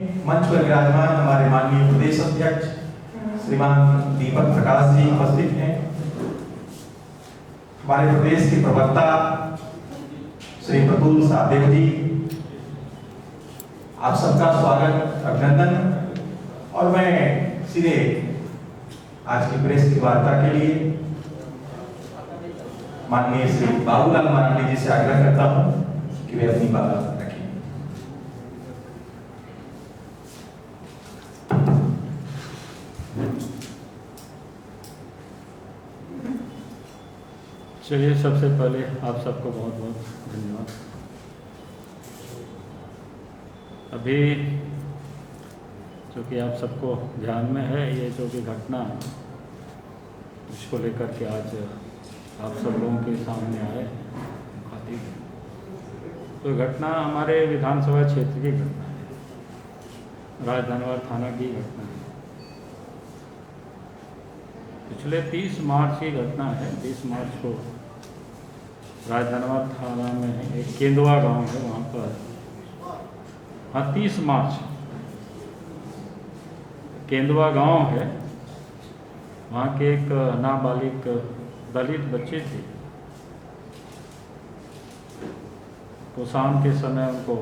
मंच पर विराजमान हमारे माननीय प्रदेश अध्यक्ष श्रीमान दीपक प्रकाश जी उपस्थित हैं। हमारे प्रदेश के प्रवक्ता श्री प्रतुल सादेव जी, आप सबका स्वागत अभिनंदन। और मैं सीधे आज की प्रेस की वार्ता के लिए माननीय श्री बाबूलाल मरांडी जी से आग्रह करता हूं कि वे अपनी बात रखें। चलिए, सबसे पहले आप सबको बहुत बहुत धन्यवाद। अभी जो कि आप सबको ध्यान में है, ये जो कि घटना इसको लेकर के आज आप सब लोगों के सामने आए खातिर, तो घटना हमारे विधानसभा क्षेत्र की घटना है, राजधनवार थाना की घटना है। पिछले 30 मार्च की घटना है। 30 मार्च को राजधनवार थाना में एक केंदुआ गांव है, वहाँ पर 30 मार्च केंदुआ गांव है, वहाँ के एक नाबालिग दलित बच्चे थे। तो शाम के समय उनको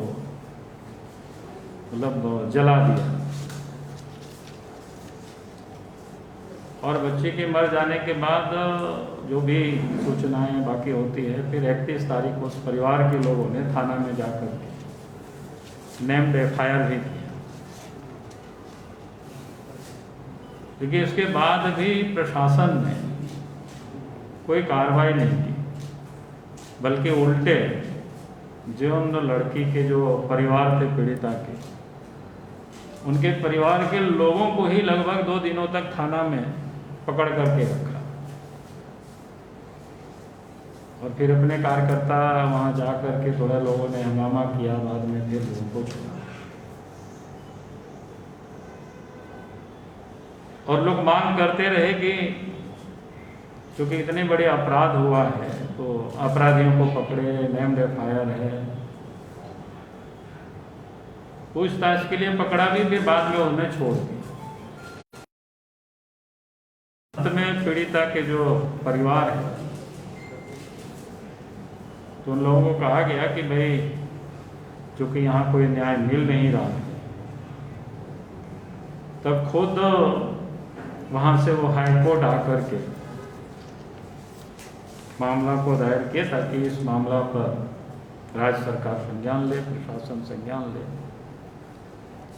मतलब जला दिया और बच्चे के मर जाने के बाद जो भी सूचनाएं बाकी होती है, फिर 31 तारीख को उस परिवार के लोगों ने थाना में जाकर के नेम्ड FIR भी किया। लेकिन इसके बाद भी प्रशासन ने कोई कार्रवाई नहीं की, बल्कि उल्टे जो उन लड़की के जो परिवार थे पीड़िता के, उनके परिवार के लोगों को ही लगभग 2 दिनों तक थाना में पकड़ करके रखा और फिर अपने कार्यकर्ता वहाँ जा कर के थोड़ा लोगों ने हंगामा किया, बाद में फिर लोगों को छोड़ा। और लोग मांग करते रहे कि क्योंकि इतने बड़े अपराध हुआ है तो अपराधियों को पकड़े, नेम्ड FIR है, पूछताछ के लिए पकड़ा भी, फिर बाद में उन्हें छोड़ दिया। अंत में पीड़िता के जो परिवार है, तो उन लोगों को कहा गया कि भाई चूँकि यहाँ कोई न्याय मिल नहीं रहा है, तब खुद वहाँ से वो हाई कोर्ट आकर के मामला को दायर किए, ताकि इस मामला पर राज्य सरकार संज्ञान ले, प्रशासन संज्ञान ले।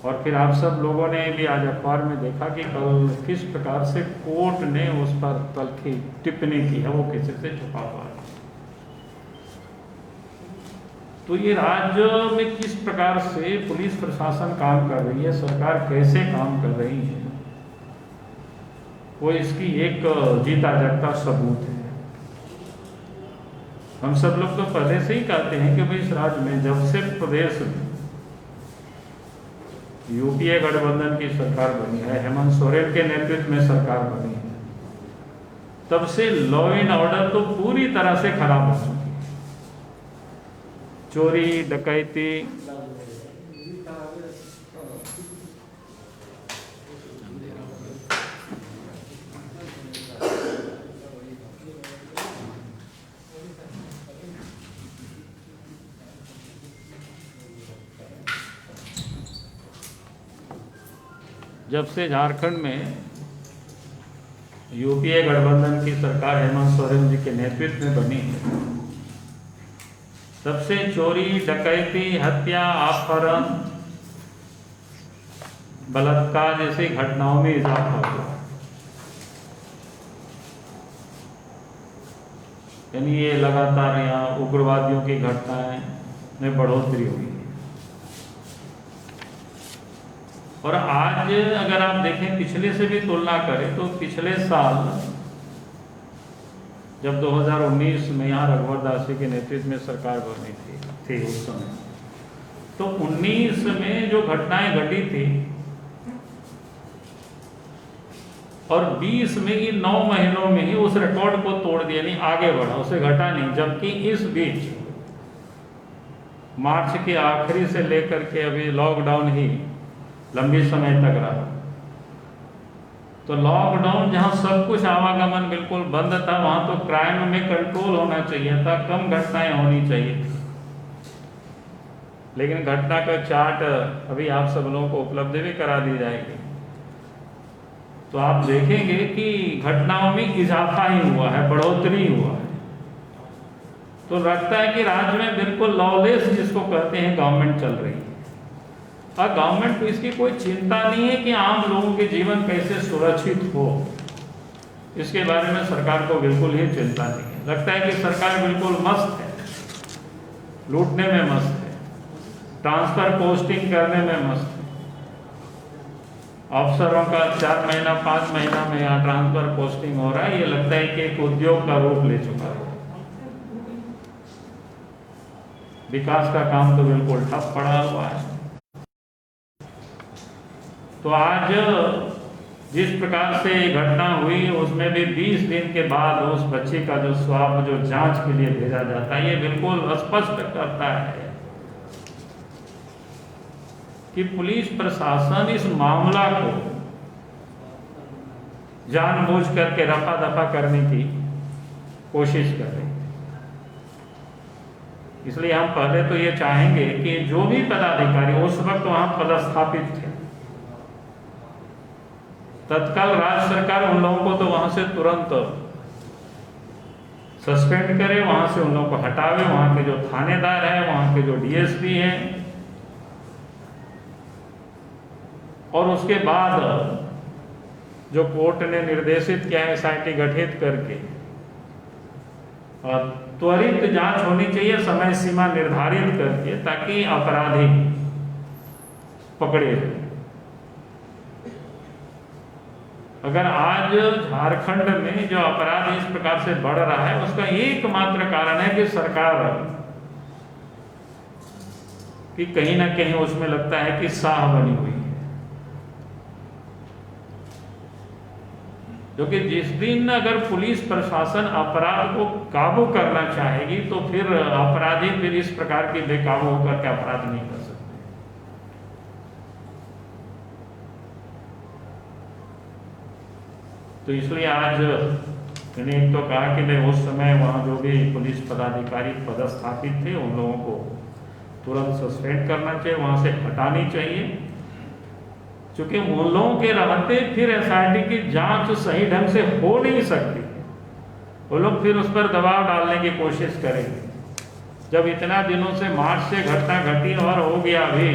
और फिर आप सब लोगों ने भी आज अखबार में देखा कि कल किस प्रकार से कोर्ट ने उस पर कल की टिप्पणी की है, वो किसी से छुपा हुआ है। तो ये राज्य में किस प्रकार से पुलिस प्रशासन काम कर रही है, सरकार कैसे काम कर रही है, वो इसकी एक जीता जागता सबूत है। हम सब लोग तो पहले से ही कहते हैं कि भाई इस राज्य में जब से प्रदेश में UPA गठबंधन की सरकार बनी है, हेमंत सोरेन के नेतृत्व में सरकार बनी है, तब से लॉ एंड ऑर्डर तो पूरी तरह से खराब हो चुकी है। चोरी डकैती, जब से झारखंड में UPA गठबंधन की सरकार हेमंत सोरेन जी के नेतृत्व में बनी है, तब से चोरी डकैती, हत्या, अपहरण, बलात्कार जैसी घटनाओं में इजाफा हुआ। यानी ये लगातार यहाँ उग्रवादियों की घटनाएं में बढ़ोतरी हुई है। और आज अगर आप देखें, पिछले से भी तुलना करें, तो पिछले साल जब 2019 में यहाँ रघुवर दास जी के नेतृत्व में सरकार बनी थी उस समय, तो 19 में जो घटनाएं घटी थी और 20 में ही 9 महीनों में ही उस रिकॉर्ड को तोड़ दिया, नहीं आगे बढ़ा, उसे घटा नहीं। जबकि इस बीच मार्च के आखिरी से लेकर के अभी लॉकडाउन ही लंबे समय तक रहा। तो लॉकडाउन जहाँ सब कुछ आवागमन बिल्कुल बंद था, वहाँ तो क्राइम में कंट्रोल होना चाहिए था, कम घटनाएं होनी चाहिए थी। लेकिन घटना का चार्ट अभी आप सब लोगों को उपलब्ध भी करा दी जाएगी, तो आप देखेंगे कि घटनाओं में इजाफा ही हुआ है, बढ़ोतरी हुआ है। तो लगता है कि राज्य में बिल्कुल लॉलेस जिसको कहते हैं गवर्नमेंट चल रही है, और गवर्नमेंट को इसकी कोई चिंता नहीं है कि आम लोगों के जीवन कैसे सुरक्षित हो। इसके बारे में सरकार को बिल्कुल ही चिंता नहीं है। लगता है कि सरकार बिल्कुल मस्त है, लूटने में मस्त है, ट्रांसफर पोस्टिंग करने में मस्त है। अफसरों का 4 महीना 5 महीना में यहाँ ट्रांसफर पोस्टिंग हो रहा है, ये लगता है कि एक उद्योग का रूप ले चुका है। विकास का काम तो बिल्कुल ठप पड़ा हुआ है। तो आज जिस प्रकार से घटना हुई, उसमें भी 20 दिन के बाद उस बच्चे का जो स्वाब जो जांच के लिए भेजा जाता है, ये बिल्कुल स्पष्ट करता है कि पुलिस प्रशासन इस मामला को जानबूझ करके रफा दफा करने की कोशिश कर रही है। इसलिए हम पहले तो ये चाहेंगे कि जो भी पदाधिकारी उस वक्त वहां पदस्थापित थे, तत्काल राज्य सरकार उन लोगों को तो वहां से तुरंत सस्पेंड करे, वहां से उन लोगों को हटावे। वहां के जो थानेदार हैं, वहां के जो डीएसपी हैं, और उसके बाद जो कोर्ट ने निर्देशित किया है एसआईटी गठित करके और त्वरित जांच होनी चाहिए, समय सीमा निर्धारित करके, ताकि अपराधी पकड़े जाए। अगर आज झारखंड में जो अपराध इस प्रकार से बढ़ रहा है, उसका एकमात्र कारण है कि सरकार कि कहीं ना कहीं उसमें लगता है कि साह बनी हुई है। क्योंकि जिस दिन अगर पुलिस प्रशासन अपराध को काबू करना चाहेगी, तो फिर अपराधी फिर इस प्रकार की बेकाबू होकर के अपराध नहीं कर सकते। तो इसलिए आज मैंने एक तो कहा कि मैं उस समय वहाँ जो भी पुलिस पदाधिकारी पदस्थापित थे, उन लोगों को तुरंत सस्पेंड करना चाहिए, वहाँ से हटानी चाहिए। क्योंकि उन लोगों के रहते फिर एसआईटी की जांच सही ढंग से हो नहीं सकती। वो लोग फिर उस पर दबाव डालने की कोशिश करेंगे। जब इतना दिनों से मार्च से घटना घटी और हो गया अभी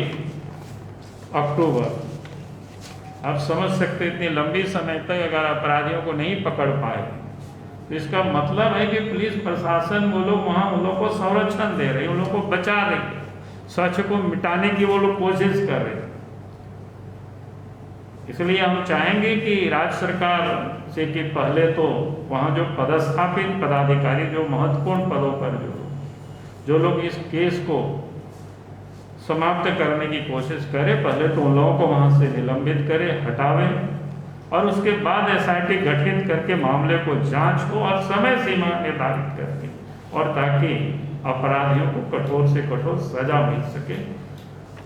अक्टूबर, आप समझ सकते इतनी लंबी समय तक अगर अपराधियों को नहीं पकड़ पाए, तो इसका मतलब है कि पुलिस प्रशासन वो लोग वहाँ उन लोग को संरक्षण दे रहे, उन लोग को बचा रहे, सच को मिटाने की वो लोग कोशिश कर रहे। इसलिए हम चाहेंगे कि राज्य सरकार से कि पहले तो वहाँ जो पदस्थापित पदाधिकारी, जो महत्वपूर्ण पदों पर जो लोग इस केस को समाप्त करने की कोशिश करे, पहले तो उन लोगों को वहाँ से निलंबित करे, हटावे, और उसके बाद एसआईटी गठित करके मामले को जांच हो और समय सीमा निर्धारित करके, और ताकि अपराधियों को कठोर से कठोर सजा मिल सके।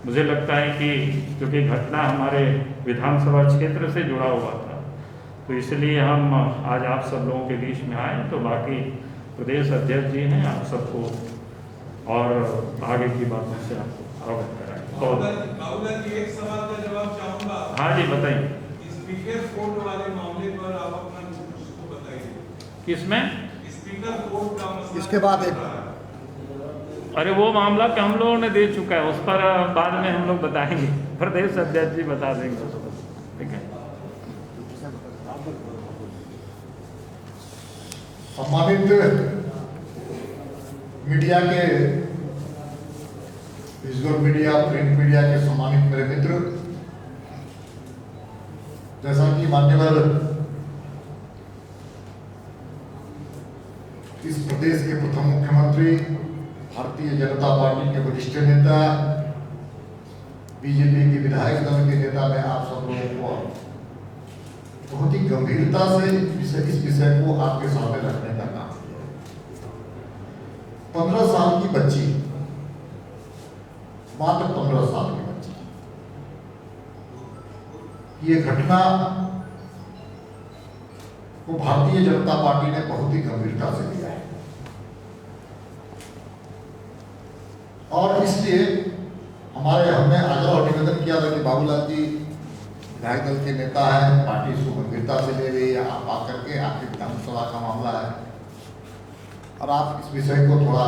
मुझे लगता है कि क्योंकि घटना हमारे विधानसभा क्षेत्र से जुड़ा हुआ था, तो इसलिए हम आज आप सब लोगों के बीच में आए। तो बाकी प्रदेश अध्यक्ष जी हैं, आप सबको और आगे की बातों से आपको अवगत कराएंगे। एक सवाल का जवाब चाहूंगा। हाँ जी, बताइए। स्पीकर कोर्ट वाले मामले पर आप अपना दृष्टिकोण बताइए। किसमें? स्पीकर कोर्ट का मसला इसके बाद अरे वो मामला कि हम लोगों ने दे चुका है, उस पर बाद में हम लोग बताएंगे, प्रदेश अध्यक्ष जी बता देंगे उसको, ठीक है। सम्मानित मीडिया के, विजुअल मीडिया, प्रिंट मीडिया के सम्मानित मेरे मित्र, जैसा कि मान्यवर इस प्रदेश के प्रथम मुख्यमंत्री, भारतीय जनता पार्टी के वरिष्ठ नेता, बीजेपी के विधायक दल के नेता, मैं आप सब लोगों को बहुत ही गंभीरता से इस विषय को आपके सामने रखने का काम किया। 15 साल की बच्ची, मात्र 15 साल की बच्ची, कि ये घटना को भारतीय जनता पार्टी ने बहुत ही गंभीरता से लिया है और इसलिए हमने आग्रह और निवेदन किया था कि बाबूलाल जी विधायक दल के नेता हैं, पार्टी इसको गंभीरता से ले रही है, आप आकर के आपके विधानसभा का मामला है और आप इस विषय को थोड़ा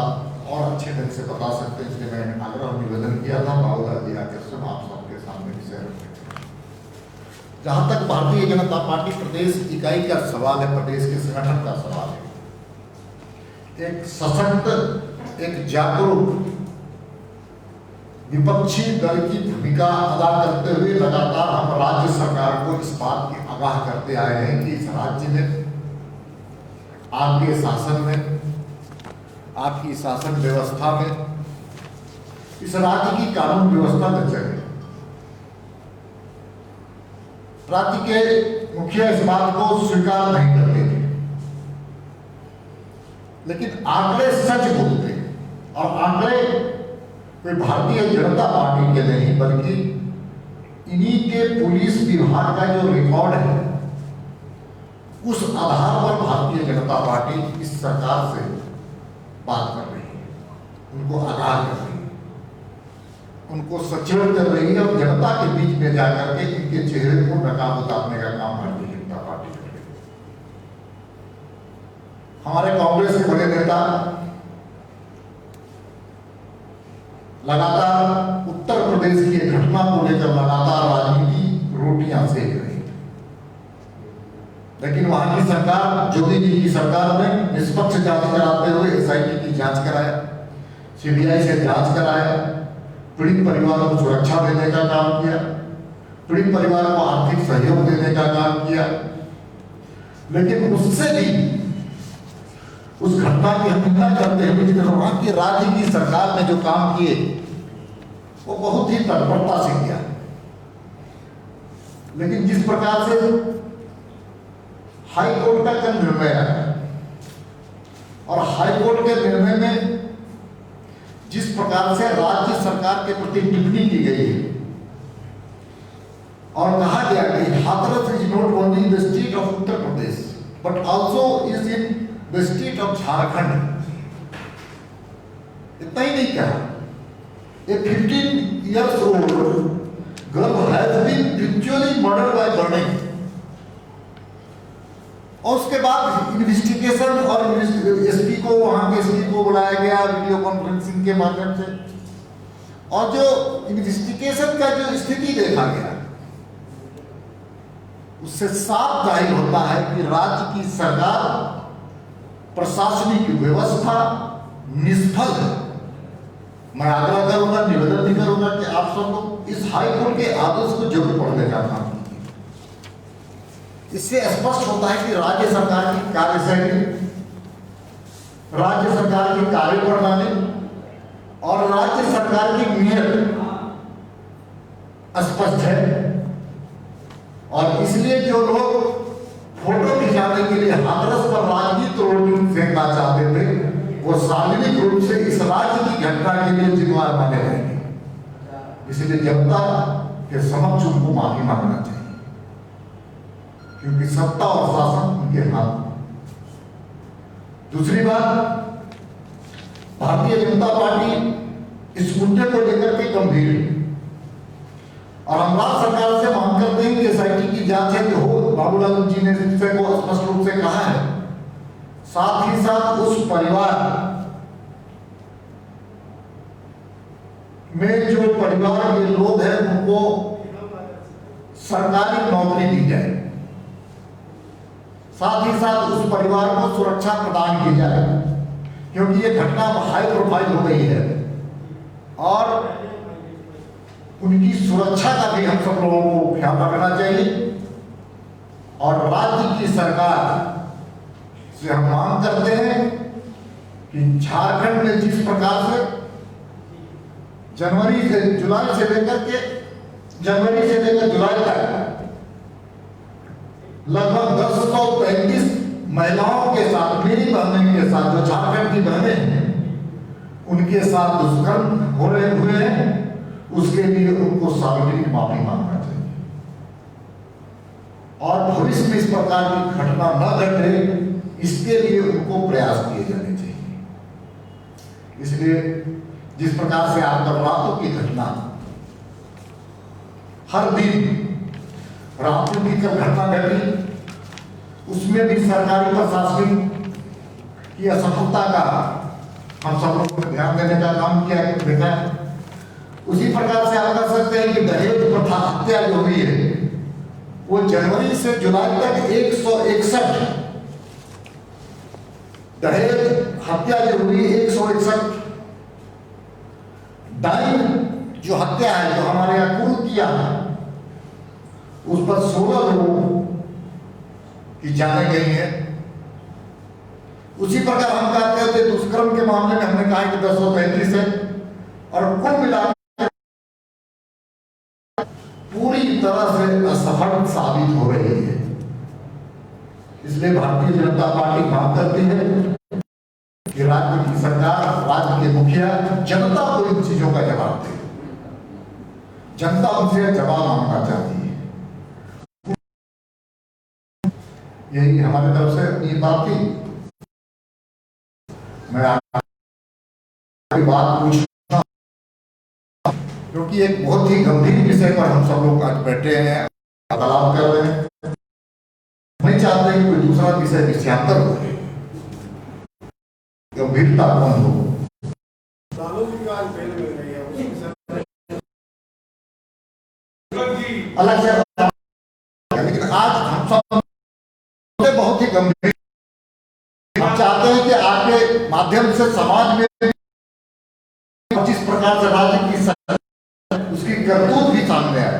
और अच्छे ढंग से बता सकते हैं, इसलिए मैंने आग्रह और निवेदन किया था। बाबूलाल जी आकर सब आप सबके सामने विषय रखते। जहाँ तक भारतीय जनता पार्टी प्रदेश इकाई का सवाल है, प्रदेश के संगठन का सवाल है, एक सशक्त, एक जागरूक विपक्षी दल की भूमिका अदा करते हुए लगातार हम राज्य सरकार को इस बात की आगाह करते आए हैं कि इस राज्य में, आपके शासन में, आपकी शासन व्यवस्था में, इस राज्य की कानून व्यवस्था में चले। राज्य के मुखिया इस बात को स्वीकार नहीं करते थे, लेकिन आंकड़े सच बोलते हैं और आंकड़े कोई भारतीय जनता पार्टी के नहीं बल्कि इन्हीं के पुलिस विभाग का जो रिकॉर्ड है, उस आधार पर भारतीय जनता पार्टी इस सरकार से बात कर रही है, उनको आगाह कर रही है, उनको सचेत कर रही है और जनता के बीच में जाकर के इनके चेहरे को नकाब उतारने का काम भारतीय जनता पार्टी कर रही है। हमारे कांग्रेस के बड़े नेता लगातार उत्तर प्रदेश की घटना को लेकर लगातार राजनीति रोटियां सेक रही है, लेकिन वहां की सरकार, योगी जी की सरकार ने निष्पक्ष जांच कराते हुए SIT की जांच कराया, CBI से जांच कराया, पीड़ित परिवारों को सुरक्षा देने का काम किया, पीड़ित परिवारों को आर्थिक सहयोग देने का काम किया, लेकिन उससे भी उस घटना की निंदा करते हुए वहां की राज्य की सरकार ने जो काम किए वो बहुत ही तत्परता से किया। लेकिन जिस प्रकार से हाई कोर्ट का कल निर्णय आया और हाई कोर्ट के निर्णय में जिस प्रकार से राज्य सरकार के प्रति टिप्पणी की गई है और कहा गया कि Hathras is not only the state of Uttar Pradesh but also is in the state of Jharkhand. इतना ही नहीं कहा, a 15 years old girl has been ritually murdered by burning। और उसके बाद इन्वेस्टिगेशन और SP को, वहां के SP को बुलाया गया वीडियो कॉन्फ्रेंसिंग के माध्यम से और जो इन्वेस्टिगेशन का जो स्थिति देखा गया उससे साफ जाहिर होता है कि राज्य की सरकार, प्रशासनिक व्यवस्था निष्फल है। मैं आग्रह करूंगा, निवेदन भी करूंगा कि आप सब लोग इस हाई कोर्ट के आदेश को जरूर पढ़ने का काम कीजिए। इससे स्पष्ट होता है कि राज्य सरकार की कार्यशैली, राज्य सरकार की कार्यप्रणाली और राज्य सरकार की नीयत स्पष्ट है और इसलिए जो लोग फोटो खिंचाने के लिए हाथरस पर राजनीति रोटी फेंकना चाहते थे वो सार्वजनिक रूप से इस राज्य की घटना के लिए जिम्मेदार माने जाएंगे। इसलिए जनता के समक्ष उनको माफी मांगना चाहिए क्योंकि सत्ता और शासन उनके हाथ में। दूसरी बात, भारतीय जनता पार्टी इस मुद्दे को लेकर के गंभीर है और हम राज्य सरकार से मांग करते हैं कि SIT की जांच है कि हो। बाबूलाल जी ने इस विषय को स्पष्ट रूप से कहा है। साथ ही साथ उस परिवार में जो परिवार के लोग हैं उनको सरकारी नौकरी दी जाए, साथ ही साथ उस परिवार को सुरक्षा प्रदान की जाए क्योंकि ये घटना हाई प्रोफाइल हो गई है और उनकी सुरक्षा का भी हम सब लोगों को ख्याल रखना चाहिए। और राज्य की सरकार से हम मांग करते हैं कि झारखंड में जिस प्रकार से जनवरी से लेकर जुलाई तक लगभग 1035 महिलाओं के साथ, मेरी बहनों के साथ, जो झारखंड की बहनें हैं उनके साथ दुष्कर्म हुए हैं, उसके लिए उनको सार्वजनिक माफी मांगना चाहिए। और भविष्य में इस प्रकार की घटना न घटे, इसके लिए उनको प्रयास किए जाने चाहिए। इसलिए जिस प्रकार से आतंकवादियों की घटना हर दिन राजनीति की घटना घटी, उसमें भी सरकारी प्रशासन की असफलता का हम सब लोगों को ध्यान देने का काम किया देखा। उसी प्रकार से आप कह सकते हैं कि दहेज प्रथा हत्या जो हुई है, वो जनवरी से जुलाई तक 161 दहेज हत्या जो हुई, 161 डाइन जो हत्या है, जो हमारे यहाँ कुल किया है, उस पर 16 लोगों की जाने गई है। उसी प्रकार हम कहते हैं कि दुष्कर्म के मामले में हमने कहा कि 1035 है, और कुल मिलाकर पूरी तरह से असफल साबित हो रही है। इसलिए भारतीय जनता पार्टी मांग करती है कि राज्य की सरकार, राज्य के मुखिया जनता को इन चीजों का जवाब दे। जनता उनसे जवाब मांगना चाहती है। यही हमारी तरफ से अपनी बात थी। मैं आपकी बात पूछना, क्योंकि एक बहुत ही गंभीर विषय पर हम सब लोग आज बैठे हैं, वार्तालाप कर रहे हैं। नहीं चाहते कि कोई दूसरा विषय विषयांतर हो, गंभीरता कौन हो। अलग से, लेकिन आज हम सब बहुत ही गंभीर, हम चाहते हैं कि आपके माध्यम से समाज में जिस प्रकार से राज्य की उसकी करतूत भी सामने आए।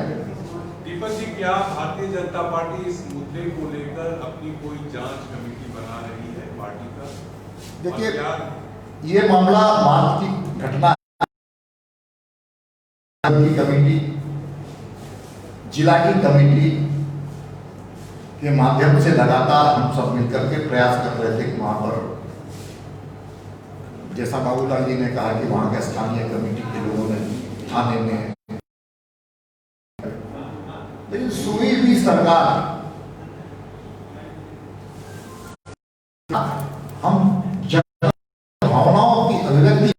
दीपक जी, क्या भारतीय जनता पार्टी इस मुद्दे को लेकर अपनी कोई जांच कमेटी बना रही है पार्टी का? देखिए, ये मामला मार्च की घटना की कमेटी, जिला की कमेटी के माध्यम से लगातार हम सब मिलकर के प्रयास कर रहे थे कि वहां पर, जैसा बाबूलाल जी ने कहा कि वहां के स्थानीय कमेटी के लोगों ने थाने में, लेकिन सुनी हुई सरकार, हम